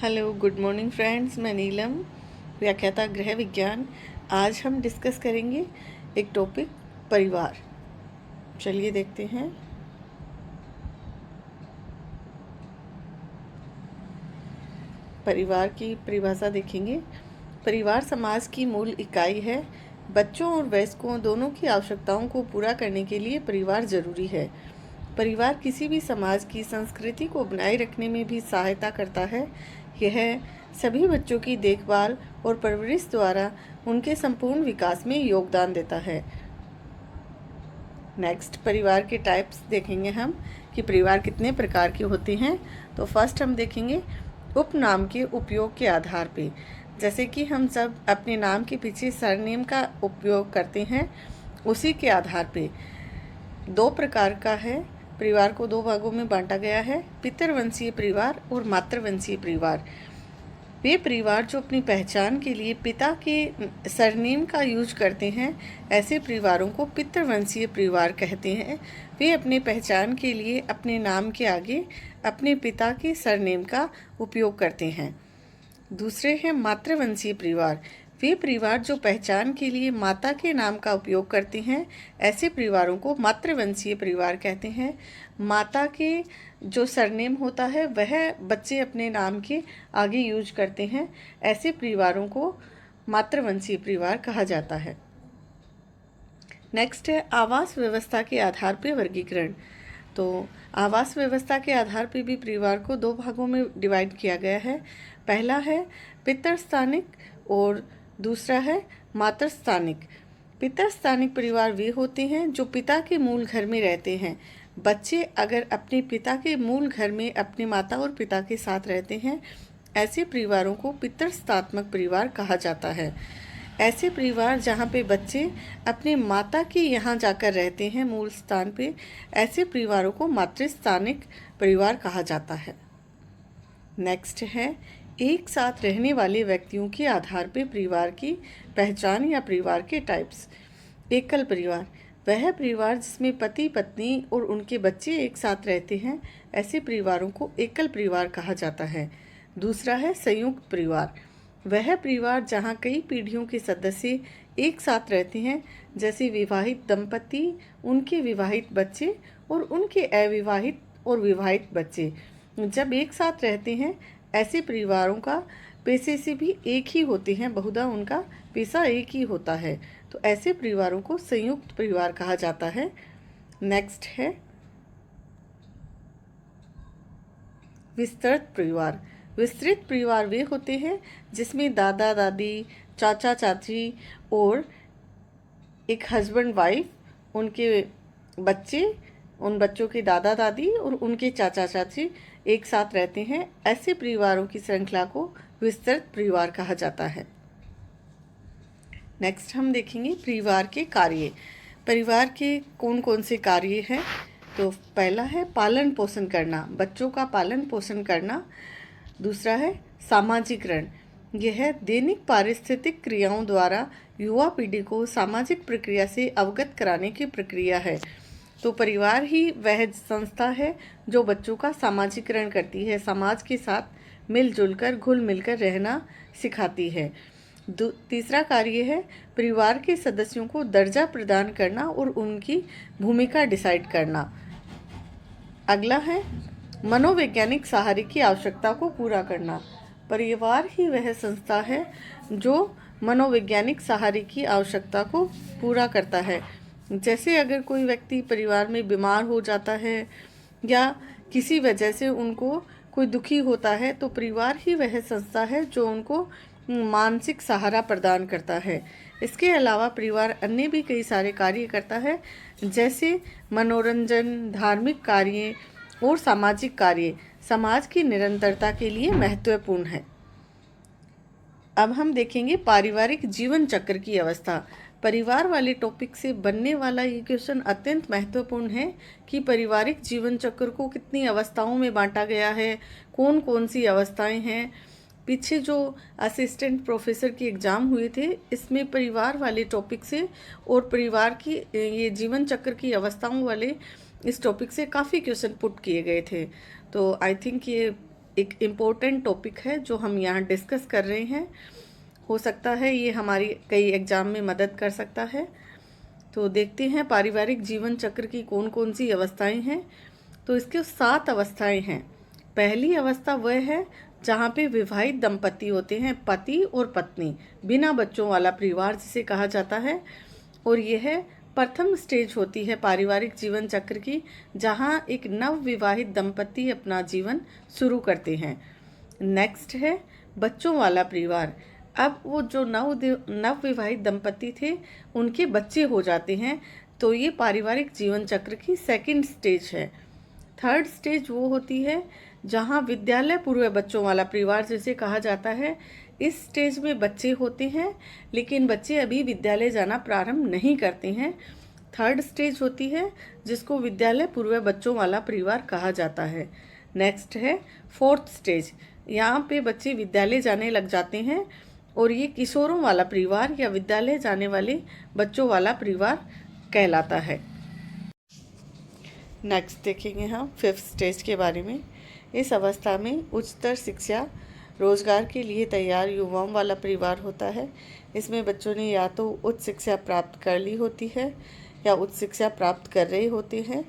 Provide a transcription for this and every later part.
Hello good morning friends, मैं नीलम, व्याख्याता गृह विज्ञान। आज हम डिस्कस करेंगे एक टॉपिक, परिवार। चलिए देखते हैं। परिवार की परिभाषा देखेंगे। परिवार समाज की मूल इकाई है। बच्चों और वयस्कों दोनों की आवश्यकताओं को पूरा करने के लिए परिवार जरूरी है। परिवार किसी भी समाज की संस्कृति को बनाए रखने में भी सहायता करता है। यह सभी बच्चों की देखभाल और परवरिश द्वारा उनके संपूर्ण विकास में योगदान देता है। नेक्स्ट, परिवार के टाइप्स देखेंगे हम कि परिवार कितने प्रकार के होते हैं। तो फर्स्ट हम देखेंगे उपनाम के उपयोग के आधार पे। जैसे कि हम सब अपने नाम के पीछे सरनेम का उपयोग करते हैं, उसी के आधार पे दो प्रकार का है। परिवार को दो भागों में बांटा गया है, पितृवंशीय परिवार और मातृवंशीय परिवार। वे परिवार जो अपनी पहचान के लिए पिता के सरनेम का यूज करते हैं, ऐसे परिवारों को पितृवंशीय परिवार कहते हैं। वे अपने पहचान के लिए अपने नाम के आगे अपने पिता के सरनेम का उपयोग करते हैं। दूसरे हैं मातृवंशीय परिवार। वे परिवार जो पहचान के लिए माता के नाम का उपयोग करते हैं, ऐसे परिवारों को मातृवंशीय परिवार कहते हैं। माता के जो सरनेम होता है वह बच्चे अपने नाम के आगे यूज करते हैं, ऐसे परिवारों को मातृवंशीय परिवार कहा जाता है। नेक्स्ट है आवास व्यवस्था के आधार पर वर्गीकरण। तो आवास व्यवस्था के आधार पर भी परिवार को दो भागों में डिवाइड किया गया है। पहला है पितृस्थानिक और दूसरा है मातृस्थानिक। पितृस्थानिक परिवार वे होते हैं जो पिता के मूल घर में रहते हैं। बच्चे अगर अपने पिता के मूल घर में अपने माता और पिता के साथ रहते हैं, ऐसे परिवारों को पितृस्थात्मक परिवार कहा जाता है। ऐसे परिवार जहाँ पे बच्चे अपने माता के यहाँ जाकर रहते हैं मूल स्थान पे, ऐसे परिवारों को मातृस्थानिक परिवार कहा जाता है। नेक्स्ट है एक साथ रहने वाले व्यक्तियों के आधार पर परिवार की पहचान या परिवार के टाइप्स। एकल परिवार वह परिवार जिसमें पति पत्नी और उनके बच्चे एक साथ रहते हैं, ऐसे परिवारों को एकल परिवार कहा जाता है। दूसरा है संयुक्त परिवार। वह परिवार जहां कई पीढ़ियों के सदस्य एक साथ रहते हैं, जैसे विवाहित दंपति, उनके विवाहित बच्चे और उनके अविवाहित और विवाहित बच्चे जब एक साथ रहते हैं, ऐसे परिवारों का पेशे से भी एक ही होते हैं, बहुधा उनका पेशा एक ही होता है, तो ऐसे परिवारों को संयुक्त परिवार कहा जाता है। नेक्स्ट है विस्तृत परिवार। विस्तृत परिवार वे होते हैं जिसमें दादा दादी, चाचा चाची और एक हस्बैंड वाइफ, उनके बच्चे, उन बच्चों के दादा दादी और उनके चाचा चाची एक साथ रहते हैं। ऐसे परिवारों की श्रृंखला को विस्तृत परिवार कहा जाता है। नेक्स्ट हम देखेंगे परिवार के कार्य। परिवार के कौन कौन से कार्य हैं। तो पहला है पालन पोषण करना, बच्चों का पालन पोषण करना। दूसरा है सामाजिकरण। यह दैनिक पारिस्थितिक क्रियाओं द्वारा युवा पीढ़ी को सामाजिक प्रक्रिया से अवगत कराने की प्रक्रिया है। तो परिवार ही वह संस्था है जो बच्चों का सामाजिकरण करती है, समाज के साथ मिलजुल कर घुल मिलकर रहना सिखाती है। तीसरा कार्य है परिवार के सदस्यों को दर्जा प्रदान करना और उनकी भूमिका डिसाइड करना। अगला है मनोवैज्ञानिक सहारे की आवश्यकता को पूरा करना। परिवार ही वह संस्था है जो मनोवैज्ञानिक सहारे की आवश्यकता को पूरा करता है। जैसे अगर कोई व्यक्ति परिवार में बीमार हो जाता है या किसी वजह से उनको कोई दुखी होता है, तो परिवार ही वह संस्था है जो उनको मानसिक सहारा प्रदान करता है। इसके अलावा परिवार अन्य भी कई सारे कार्य करता है, जैसे मनोरंजन, धार्मिक कार्य और सामाजिक कार्य समाज की निरंतरता के लिए महत्वपूर्ण है। अब हम देखेंगे पारिवारिक जीवन चक्र की अवस्था। परिवार वाले टॉपिक से बनने वाला ये क्वेश्चन अत्यंत महत्वपूर्ण है कि पारिवारिक जीवन चक्र को कितनी अवस्थाओं में बांटा गया है, कौन कौन सी अवस्थाएं हैं। पीछे जो असिस्टेंट प्रोफेसर के एग्ज़ाम हुए थे, इसमें परिवार वाले टॉपिक से और परिवार की ये जीवन चक्र की अवस्थाओं वाले इस टॉपिक से काफ़ी क्वेश्चन पुट किए गए थे। तो आई थिंक ये एक इम्पोर्टेंट टॉपिक है जो हम यहाँ डिस्कस कर रहे हैं। हो सकता है ये हमारी कई एग्ज़ाम में मदद कर सकता है। तो देखते हैं पारिवारिक जीवन चक्र की कौन कौन सी अवस्थाएं हैं। तो इसके 7 अवस्थाएं हैं। पहली अवस्था वह है जहाँ पे विवाहित दंपति होते हैं, पति और पत्नी, बिना बच्चों वाला परिवार जिसे कहा जाता है। और यह है प्रथम स्टेज होती है पारिवारिक जीवन चक्र की, जहाँ एक नव विवाहित दंपति अपना जीवन शुरू करते हैं। नेक्स्ट है बच्चों वाला परिवार। अब वो जो नव विवाहित दंपति थे उनके बच्चे हो जाते हैं, तो ये पारिवारिक जीवन चक्र की सेकंड स्टेज है। थर्ड स्टेज वो होती है जहाँ विद्यालय पूर्व बच्चों वाला परिवार जिसे कहा जाता है। इस स्टेज में बच्चे होते हैं लेकिन बच्चे अभी विद्यालय जाना प्रारंभ नहीं करते हैं। थर्ड स्टेज होती है जिसको विद्यालय पूर्व बच्चों वाला परिवार कहा जाता है। नेक्स्ट है फोर्थ स्टेज। यहाँ पे बच्चे विद्यालय जाने लग जाते हैं और ये किशोरों वाला परिवार या विद्यालय जाने वाले बच्चों वाला परिवार कहलाता है। नेक्स्ट देखेंगे हम फिफ्थ स्टेज के बारे में। इस अवस्था में उच्चतर शिक्षा, रोजगार के लिए तैयार युवाओं वाला परिवार होता है। इसमें बच्चों ने या तो उच्च शिक्षा प्राप्त कर ली होती है या उच्च शिक्षा प्राप्त कर रहे होते हैं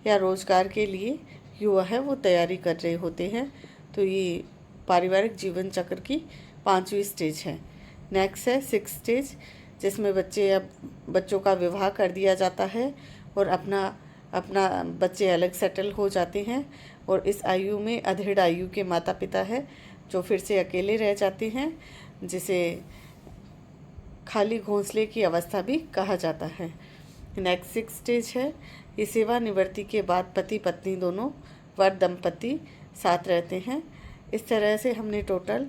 या रोजगार के लिए युवा है वो तैयारी कर रहे होते हैं। तो ये पारिवारिक जीवन चक्र की 5वीं स्टेज है। नेक्स्ट है सिक्स्थ स्टेज, जिसमें बच्चों का विवाह कर दिया जाता है और अपना बच्चे अलग सेटल हो जाते हैं। और इस आयु में अधेड़ आयु के माता पिता है जो फिर से अकेले रह जाते हैं, जिसे खाली घोंसले की अवस्था भी कहा जाता है। नेक्स्ट सिक्स्थ स्टेज है, ये सेवानिवृत्ति के बाद पति पत्नी दोनों वर दंपति साथ रहते हैं। इस तरह से हमने टोटल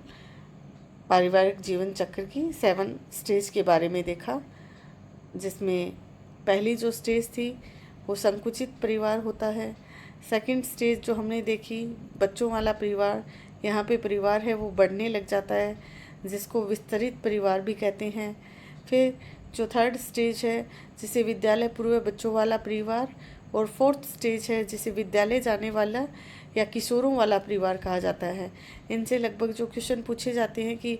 पारिवारिक जीवन चक्र की 7 स्टेज के बारे में देखा, जिसमें पहली जो स्टेज थी वो संकुचित परिवार होता है। सेकंड स्टेज जो हमने देखी बच्चों वाला परिवार, यहाँ पे परिवार है वो बढ़ने लग जाता है जिसको विस्तरित परिवार भी कहते हैं। फिर जो थर्ड स्टेज है जिसे विद्यालय पूर्व बच्चों वाला परिवार, और फोर्थ स्टेज है जिसे विद्यालय जाने वाला या किशोरों वाला परिवार कहा जाता है। इनसे लगभग जो क्वेश्चन पूछे जाते हैं कि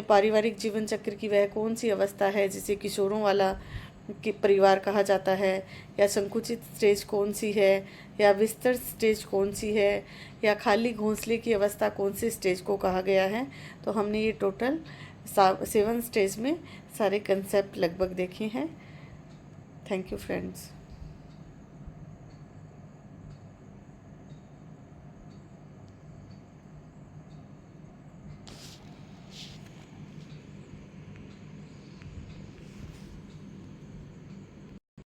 पारिवारिक जीवन चक्र की वह कौन सी अवस्था है जिसे किशोरों वाला कि परिवार कहा जाता है, या संकुचित स्टेज कौन सी है, या विस्तृत स्टेज कौन सी है, या खाली घोंसले की अवस्था कौन सी स्टेज को कहा गया है। तो हमने ये टोटल 7 स्टेज में सारे कंसेप्ट लगभग देखे हैं। Thank you friends.